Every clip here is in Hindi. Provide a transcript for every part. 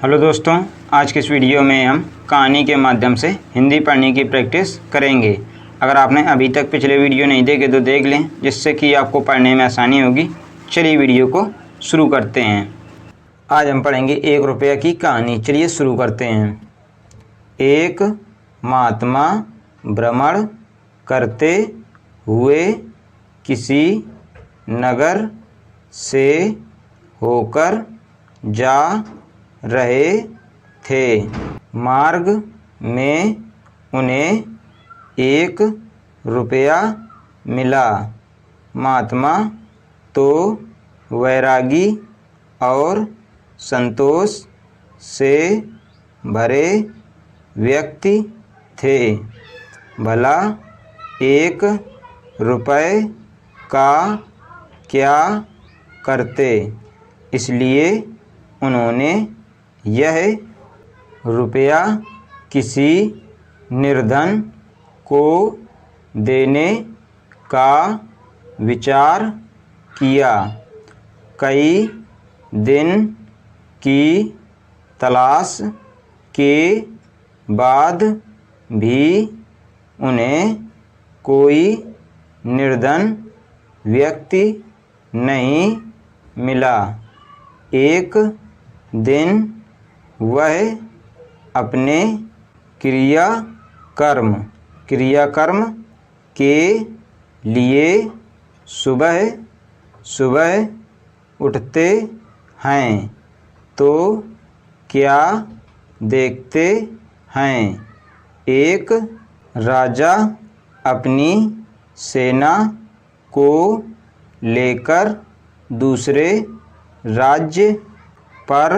हेलो दोस्तों, आज के इस वीडियो में हम कहानी के माध्यम से हिंदी पढ़ने की प्रैक्टिस करेंगे। अगर आपने अभी तक पिछले वीडियो नहीं देखे तो देख लें, जिससे कि आपको पढ़ने में आसानी होगी। चलिए वीडियो को शुरू करते हैं। आज हम पढ़ेंगे 1 रुपये की कहानी। चलिए शुरू करते हैं। एक महात्मा भ्रमण करते हुए किसी नगर से होकर जा रहे थे। मार्ग में उन्हें 1 रुपया मिला। महात्मा तो वैरागी और संतोष से भरे व्यक्ति थे। भला 1 रुपये का क्या करते, इसलिए उन्होंने यह रुपया किसी निर्धन को देने का विचार किया। कई दिन की तलाश के बाद भी उन्हें कोई निर्धन व्यक्ति नहीं मिला। एक दिन वह अपने क्रियाकर्म के लिए सुबह सुबह उठते हैं तो क्या देखते हैं, एक राजा अपनी सेना को लेकर दूसरे राज्य पर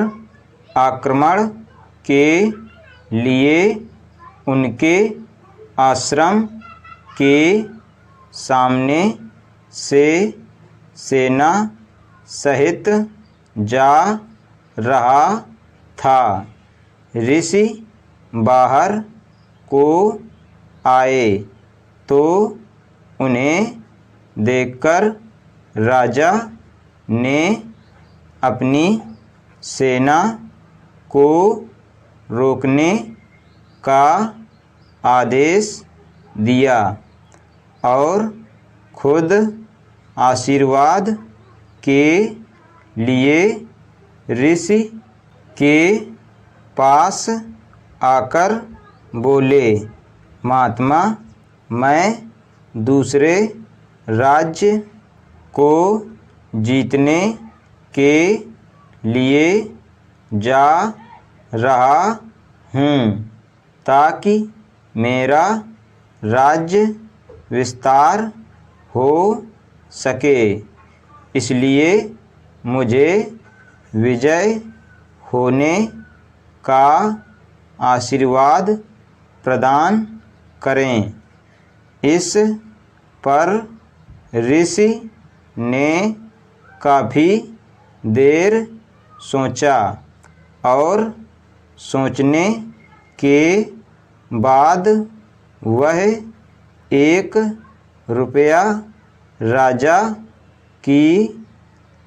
आक्रमण के लिए उनके आश्रम के सामने से सेना सहित जा रहा था। ऋषि बाहर को आए तो उन्हें देखकर राजा ने अपनी सेना को रोकने का आदेश दिया और खुद आशीर्वाद के लिए ऋषि के पास आकर बोले, महात्मा, मैं दूसरे राज्य को जीतने के लिए जा रहा हूँ ताकि मेरा राज्य विस्तार हो सके। इसलिए मुझे विजय होने का आशीर्वाद प्रदान करें। इस पर ऋषि ने काफ़ी देर सोचा और सोचने के बाद वह 1 रुपया राजा की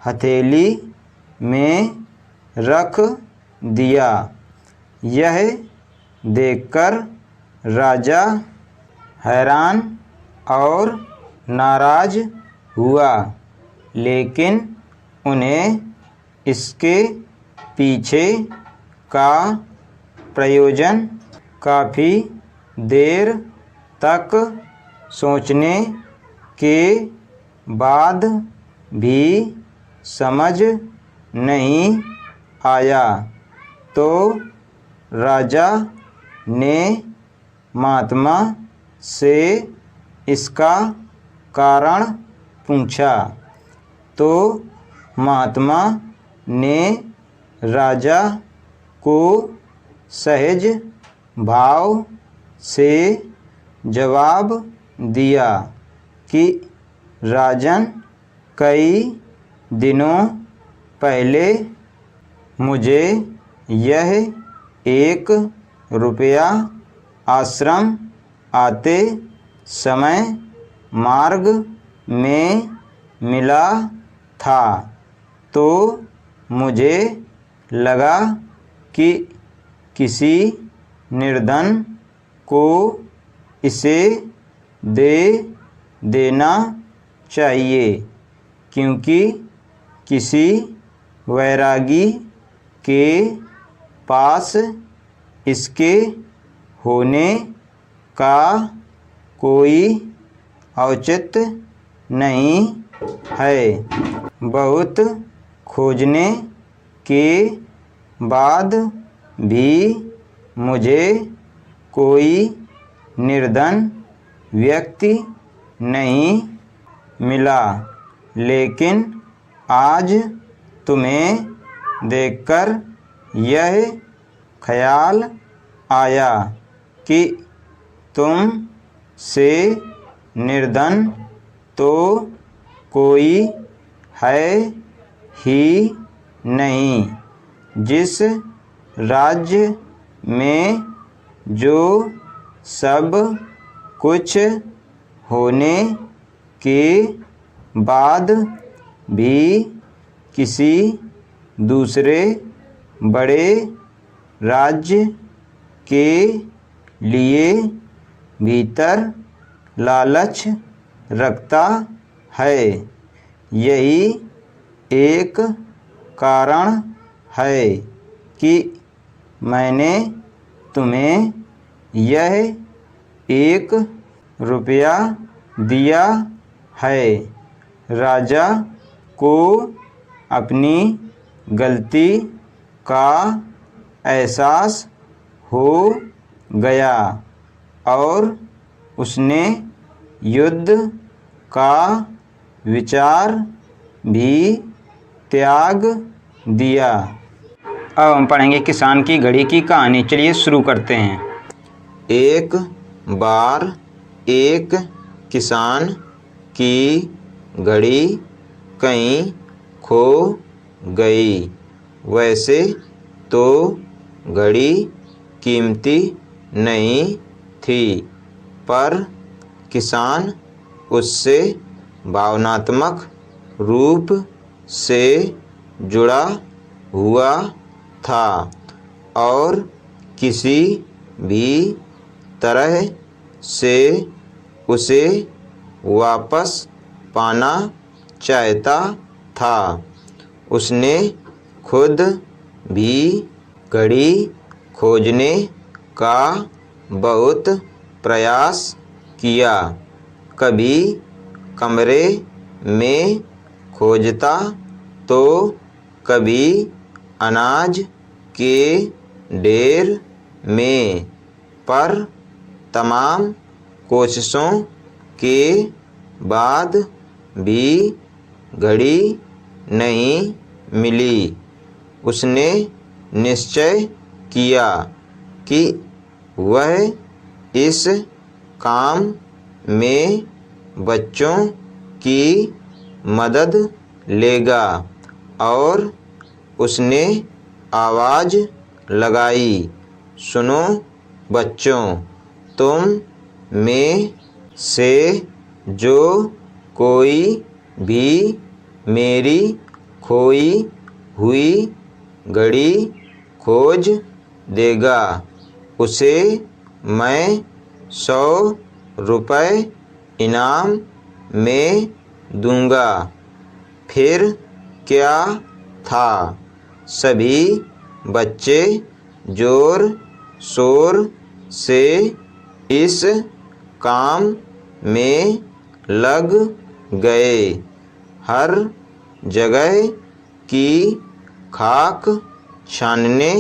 हथेली में रख दिया। यह देखकर राजा हैरान और नाराज हुआ, लेकिन उन्हें इसके पीछे का प्रयोजन काफ़ी देर तक सोचने के बाद भी समझ नहीं आया। तो राजा ने महात्मा से इसका कारण पूछा। तो महात्मा ने राजा को सहज भाव से जवाब दिया कि राजन, कई दिनों पहले मुझे यह 1 रुपया आश्रम आते समय मार्ग में मिला था, तो मुझे लगा कि किसी निर्धन को इसे दे देना चाहिए, क्योंकि किसी वैरागी के पास इसके होने का कोई औचित्य नहीं है। बहुत खोजने के बाद भी मुझे कोई निर्धन व्यक्ति नहीं मिला, लेकिन आज तुम्हें देखकर यह ख्याल आया कि तुम से निर्धन तो कोई है ही नहीं। जिस राज्य में जो सब कुछ होने के बाद भी किसी दूसरे बड़े राज्य के लिए भीतर लालच रखता है, यही एक कारण है कि मैंने तुम्हें यह 1 रुपया दिया है। राजा को अपनी गलती का एहसास हो गया और उसने युद्ध का विचार भी त्याग दिया। अब हम पढ़ेंगे किसान की घड़ी की कहानी। चलिए शुरू करते हैं। एक बार एक किसान की घड़ी कहीं खो गई। वैसे तो घड़ी कीमती नहीं थी, पर किसान उससे भावनात्मक रूप से जुड़ा हुआ था और किसी भी तरह से उसे वापस पाना चाहता था। उसने खुद भी घड़ी खोजने का बहुत प्रयास किया। कभी कमरे में खोजता तो कभी अनाज के ढेर में, पर तमाम कोशिशों के बाद भी घड़ी नहीं मिली। उसने निश्चय किया कि वह इस काम में बच्चों की मदद लेगा और उसने आवाज़ लगाई, सुनो बच्चों, तुम में से जो कोई भी मेरी खोई हुई घड़ी खोज देगा, उसे मैं 100 रुपये इनाम में दूंगा। फिर क्या था, सभी बच्चे जोर शोर से इस काम में लग गए। हर जगह की खाक छानने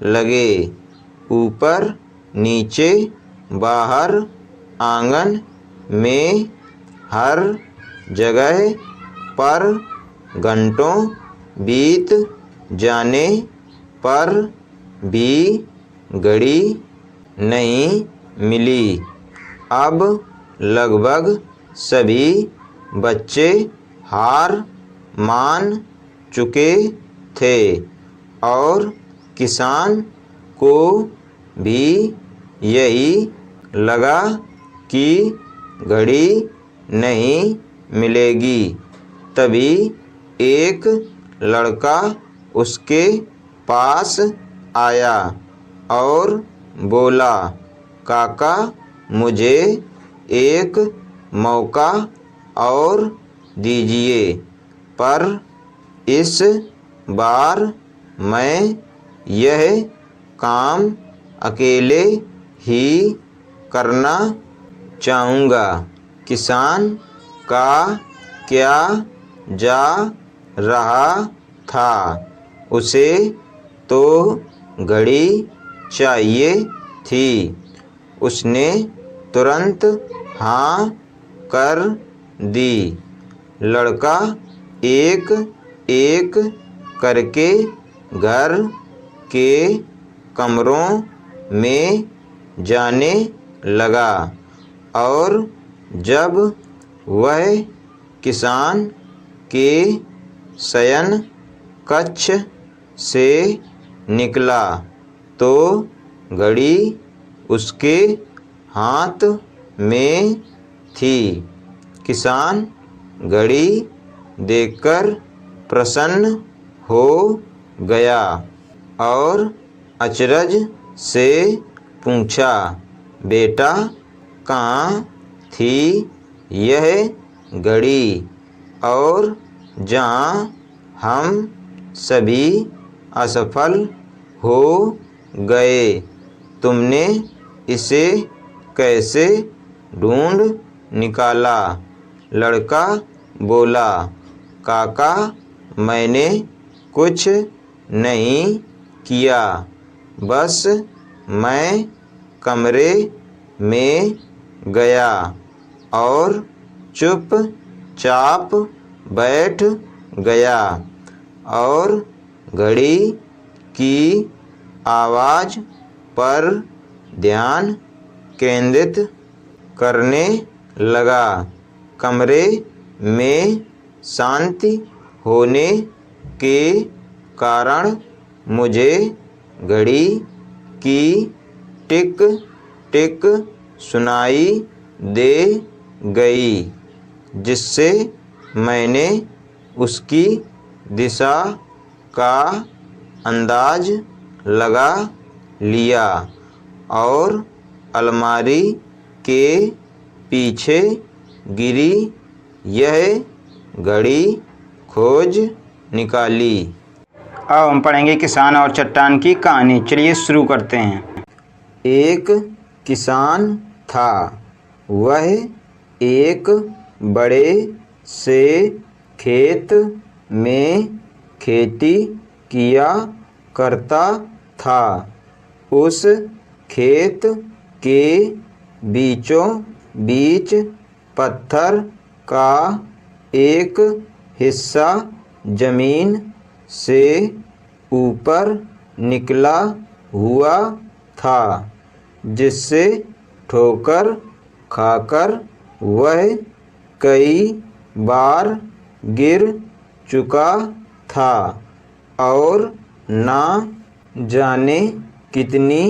लगे, ऊपर नीचे बाहर आंगन में, हर जगह पर घंटों बीत जाने पर भी घड़ी नहीं मिली। अब लगभग सभी बच्चे हार मान चुके थे और किसान को भी यही लगा कि घड़ी नहीं मिलेगी। तभी एक लड़का उसके पास आया और बोला, काका मुझे एक मौका और दीजिए, पर इस बार मैं यह काम अकेले ही करना चाहूँगा। किसान का क्या जा रहा था, उसे तो घड़ी चाहिए थी। उसने तुरंत हाँ कर दी। लड़का एक एक करके घर के कमरों में जाने लगा और जब वह किसान के शयन कक्ष से निकला तो घड़ी उसके हाथ में थी। किसान घड़ी देखकर प्रसन्न हो गया और अचरज से पूछा, बेटा कहाँ थी यह घड़ी, और जहाँ हम सभी असफल हो गए, तुमने इसे कैसे ढूंढ निकाला? लड़का बोला, काका मैंने कुछ नहीं किया, बस मैं कमरे में गया और चुपचाप बैठ गया और घड़ी की आवाज़ पर ध्यान केंद्रित करने लगा। कमरे में शांति होने के कारण मुझे घड़ी की टिक टिक सुनाई दे गई, जिससे मैंने उसकी दिशा का अंदाज लगा लिया और अलमारी के पीछे गिरी यह घड़ी खोज निकाली। अब हम पढ़ेंगे किसान और चट्टान की कहानी। चलिए शुरू करते हैं। एक किसान था। वह एक बड़े से खेत में खेती किया करता था। उस खेत के बीचों बीच पत्थर का एक हिस्सा जमीन से ऊपर निकला हुआ था, जिससे ठोकर खाकर वह कई बार गिर चुका था और ना जाने कितनी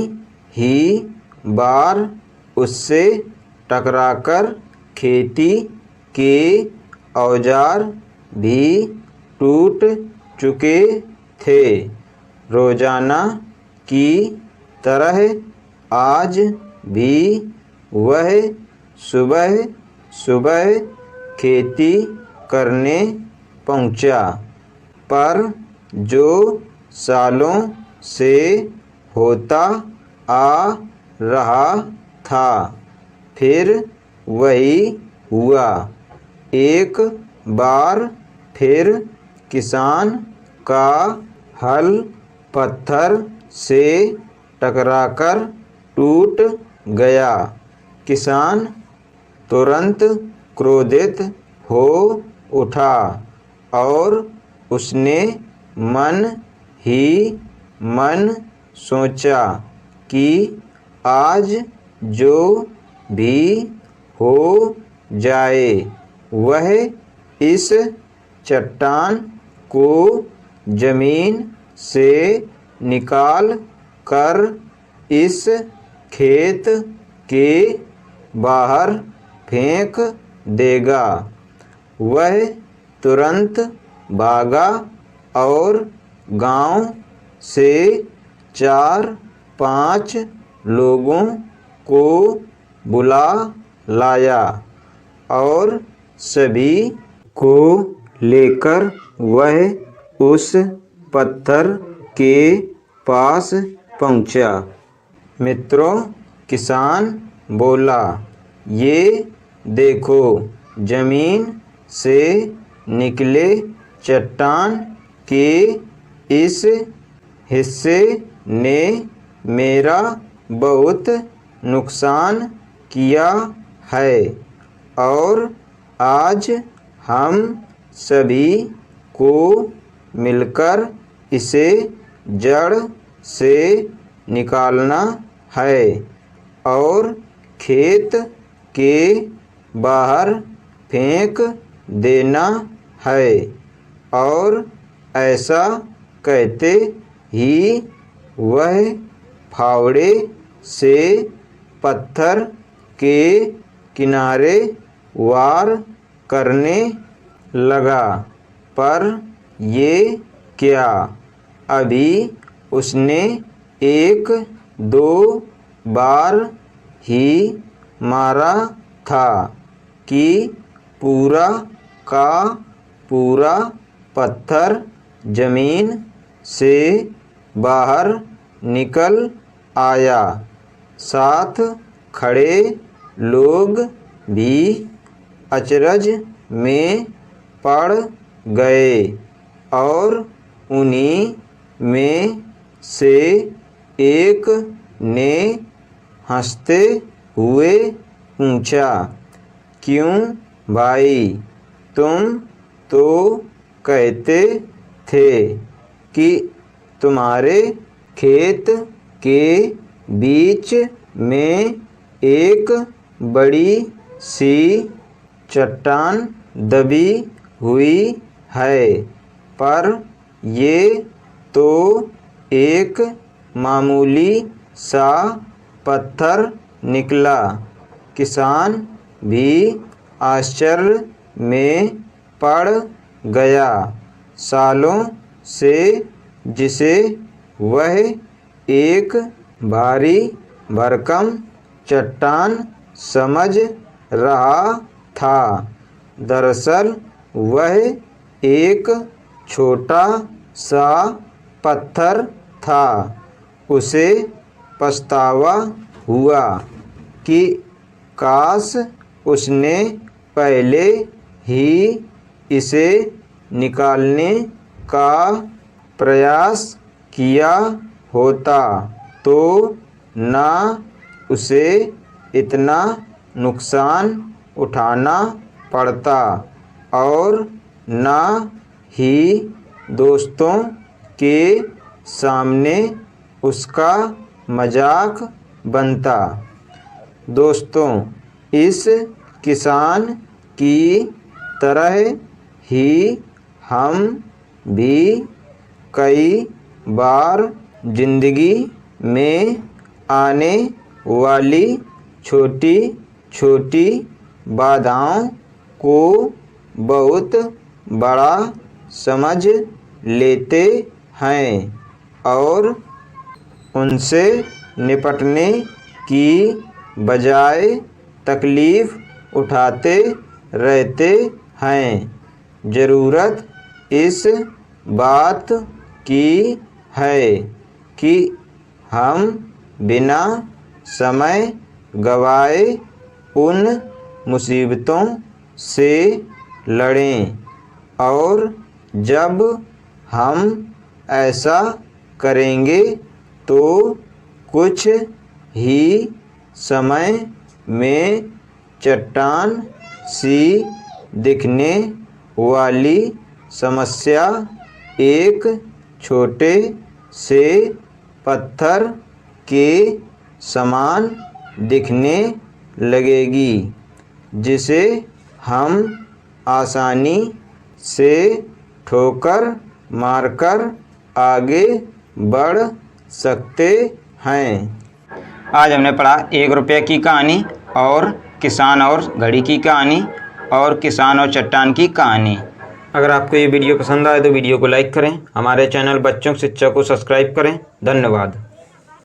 ही बार उससे टकराकर खेती के औजार भी टूट चुके थे। रोजाना की तरह आज भी वह सुबह सुबह खेती करने पहुंचा, पर जो सालों से होता आ रहा था फिर वही हुआ। एक बार फिर किसान का हल पत्थर से टकराकर टूट गया। किसान तुरंत क्रोधित हो उठा और उसने मन ही मन सोचा कि आज जो भी हो जाए वह इस चट्टान को जमीन से निकाल कर इस खेत के बाहर फेंक देगा। वह तुरंत भागा और गांव से 4-5 लोगों को बुला लाया और सभी को लेकर वह उस पत्थर के पास पहुंचा। मित्रों, किसान बोला, ये देखो, जमीन से निकले चट्टान के इस हिस्से ने मेरा बहुत नुकसान किया है और आज हम सभी को मिलकर इसे जड़ से निकालना है और खेत के बाहर फेंक देना है। और ऐसा कहते ही वह फावड़े से पत्थर के किनारे वार करने लगा। पर ये क्या, अभी उसने 1-2 बार ही मारा था कि पूरा का पूरा पत्थर जमीन से बाहर निकल आया। साथ खड़े लोग भी अचरज में पड़ गए और उन्हीं में से एक ने हंसते हुए पूछा, क्यों भाई, तुम तो कहते थे कि तुम्हारे खेत के बीच में एक बड़ी सी चट्टान दबी हुई है, पर ये तो एक मामूली सा पत्थर निकला। किसान भी आश्चर्य में पड़ गया। सालों से जिसे वह एक भारी भरकम चट्टान समझ रहा था, दरअसल वह एक छोटा सा पत्थर था। उसे पछतावा हुआ कि काश उसने पहले ही इसे निकालने का प्रयास किया होता तो ना उसे इतना नुकसान उठाना पड़ता और ना ही दोस्तों के सामने उसका मजाक बनता। दोस्तों, इस किसान की तरह ही हम भी कई बार जिंदगी में आने वाली छोटी छोटी बाधाओं को बहुत बड़ा समझ लेते हैं और उनसे निपटने की बजाय तकलीफ उठाते रहते हैं। ज़रूरत इस बात की है कि हम बिना समय गवाए उन मुसीबतों से लड़ें और जब हम ऐसा करेंगे तो कुछ ही समय में चट्टान सी दिखने वाली समस्या एक छोटे से पत्थर के समान दिखने लगेगी, जिसे हम आसानी से ठोकर मारकर आगे बढ़ सकते हैं। आज हमने पढ़ा 1 रुपये की कहानी और किसान और घड़ी की कहानी और किसान और चट्टान की कहानी। अगर आपको ये वीडियो पसंद आए तो वीडियो को लाइक करें, हमारे चैनल बच्चों की शिक्षा को सब्सक्राइब करें। धन्यवाद।